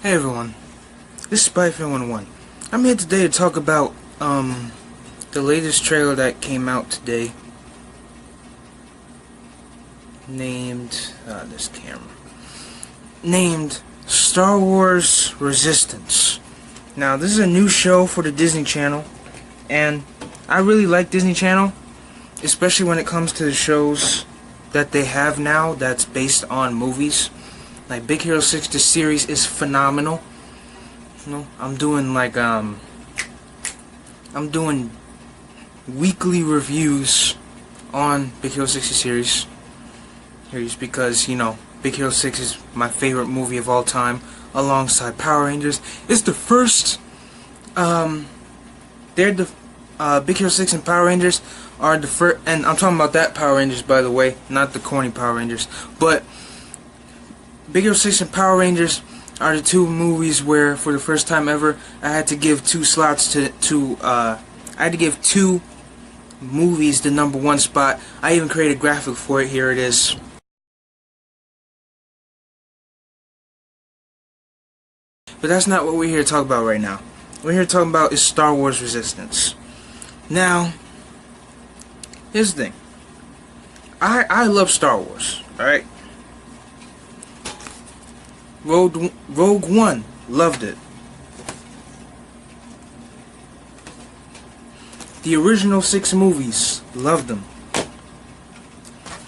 Hey everyone, this is Spyfan101. I'm here today to talk about the latest trailer that came out today, named named Star Wars Resistance. Now this is a new show for the Disney Channel, and I really like Disney Channel, especially when it comes to the shows that they have now that's based on movies. Like Big Hero 6, the series is phenomenal. You know, I'm doing weekly reviews on Big Hero 6 series because, you know, Big Hero 6 is my favorite movie of all time, alongside Power Rangers. It's the first, Big Hero 6 and Power Rangers are the first, and I'm talking about that Power Rangers, by the way, not the corny Power Rangers, but Big Hero 6 and Power Rangers are the two movies where, for the first time ever, I had to give two slots I had to give two movies the #1 spot. I even created a graphic for it. Here it is. But that's not what we're here to talk about right now. What we're here to talk about is Star Wars Resistance. Now, here's the thing. I love Star Wars, alright? Rogue One, loved it. The original 6 movies, loved them.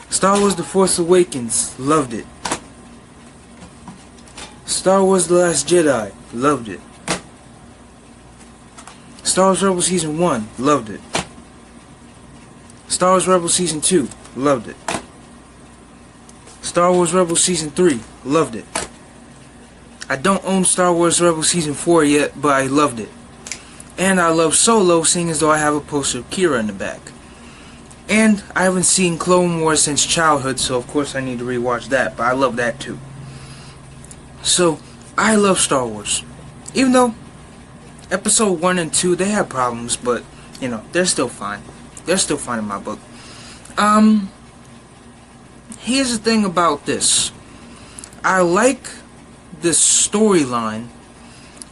Star Wars The Force Awakens, loved it. Star Wars The Last Jedi, loved it. Star Wars Rebels Season 1, loved it. Star Wars Rebels Season 2, loved it. Star Wars Rebels Season 3, loved it. I don't own Star Wars Rebels Season 4 yet, but I loved it. And I love Solo, seeing as though I have a poster of Kira in the back. And I haven't seen Clone Wars since childhood, so of course I need to rewatch that, but I love that too. So, I love Star Wars. Even though Episode 1 and 2, they have problems, but, you know, they're still fine. They're still fine in my book. Here's the thing about this. I like the storyline.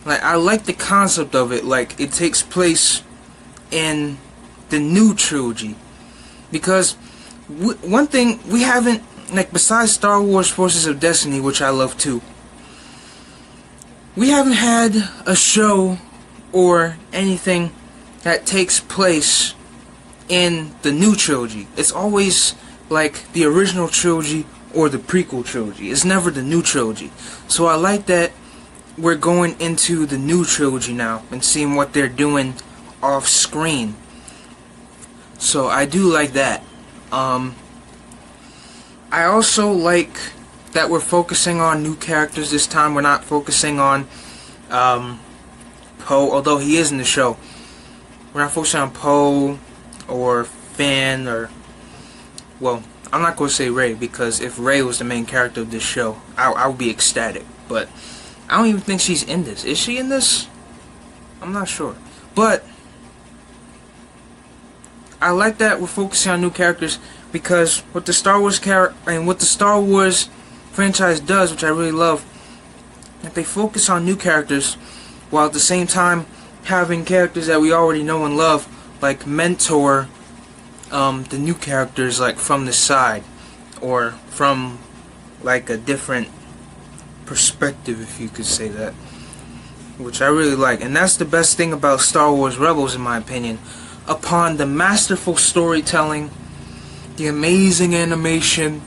Like, I like the concept of it. Like, it takes place in the new trilogy. Because one thing we haven't, like, besides Star Wars Forces of Destiny, which I love too, we haven't had a show or anything that takes place in the new trilogy. It's always like the original trilogy or the prequel trilogy. It's never the new trilogy. So I like that we're going into the new trilogy now and seeing what they're doing off screen. So I do like that. I also like that we're focusing on new characters this time. We're not focusing on Poe, although he is in the show. We're not focusing on Poe or Finn or, well, I'm not going to say Rey, because if Rey was the main character of this show, I would be ecstatic. But I don't even think she's in this. Is she in this? I'm not sure. But I like that we're focusing on new characters, because what the Star Wars franchise does, which I really love, that they focus on new characters while at the same time having characters that we already know and love, like mentor the new characters, like from the side or from like a different perspective, if you could say that, which I really like. And that's the best thing about Star Wars Rebels, in my opinion. Upon the masterful storytelling, the amazing animation,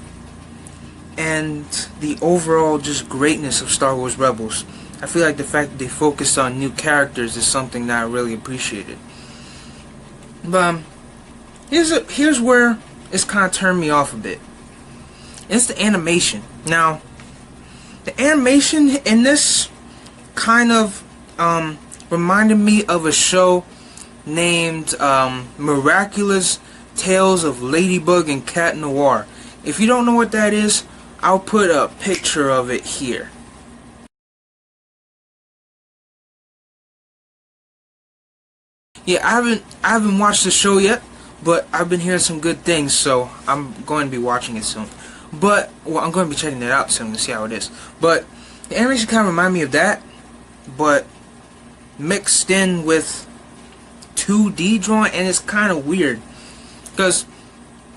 and the overall just greatness of Star Wars Rebels, I feel like the fact that they focused on new characters is something that I really appreciated. But here's where it's kind of turned me off a bit. It's the animation. Now, the animation in this kind of reminded me of a show named Miraculous Tales of Ladybug and Cat Noir. If you don't know what that is, I'll put a picture of it here. Yeah, I haven't watched the show yet, but I've been hearing some good things, so I'm going to be watching it soon. But, well, I'm going to be checking it out soon to see how it is. But The animation kind of remind me of that, but mixed in with 2D drawing, and it's kind of weird. Because,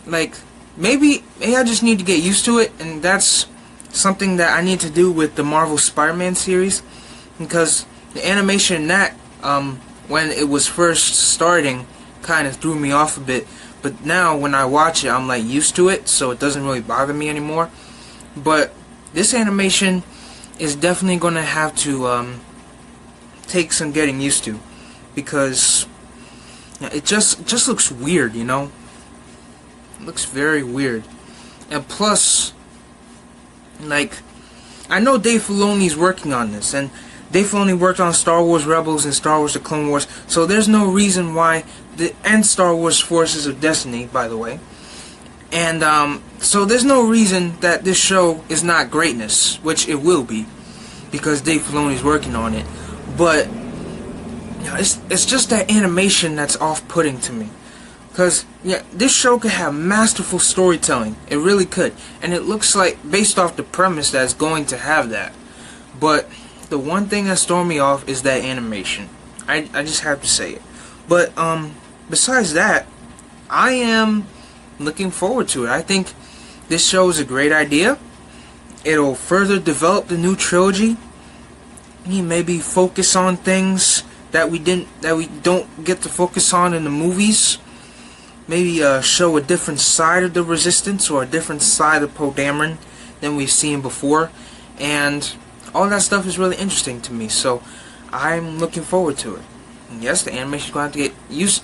like, maybe I just need to get used to it, and that's something that I need to do with the Marvel Spider-Man series. Because the animation in that, when it was first starting, kind of threw me off a bit. But now, when I watch it, I'm like used to it, so it doesn't really bother me anymore. But this animation is definitely going to have to take some getting used to, because it just looks weird, you know. It looks very weird, and plus, like, I know Dave Filoni's working on this, and Dave Filoni worked on Star Wars Rebels and Star Wars The Clone Wars, so there's no reason why and Star Wars Forces of Destiny, by the way. And so there's no reason that this show is not greatness, which it will be, because Dave Filoni's working on it. But you know, it's just that animation that's off-putting to me. Because, yeah, this show could have masterful storytelling. It really could. And it looks like, based off the premise, that it's going to have that. But the one thing that's throwing me off is that animation. I just have to say it. But, besides that, I am looking forward to it. I think this show is a great idea. It'll further develop the new trilogy. Maybe focus on things that we don't get to focus on in the movies. Maybe show a different side of the Resistance, or a different side of Poe Dameron than we've seen before, and all that stuff is really interesting to me. So I'm looking forward to it. And yes, the animation is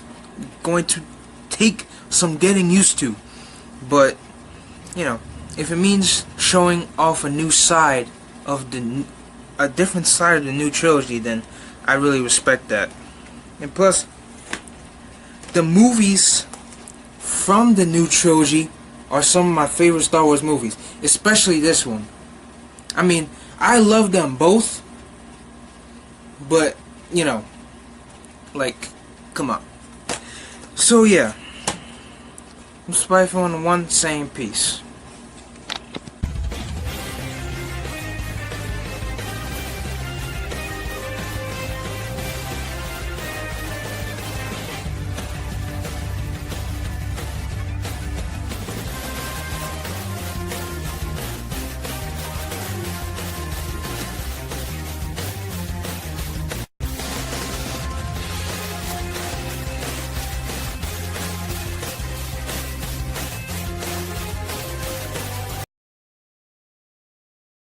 going to take some getting used to, but you know, if it means showing off a new side of a different side of the new trilogy, then I really respect that. And plus, the movies from the new trilogy are some of my favorite Star Wars movies, especially this one. I mean, I love them both, but you know, like, come on. So yeah, I'm Spyful on the one, saying peace.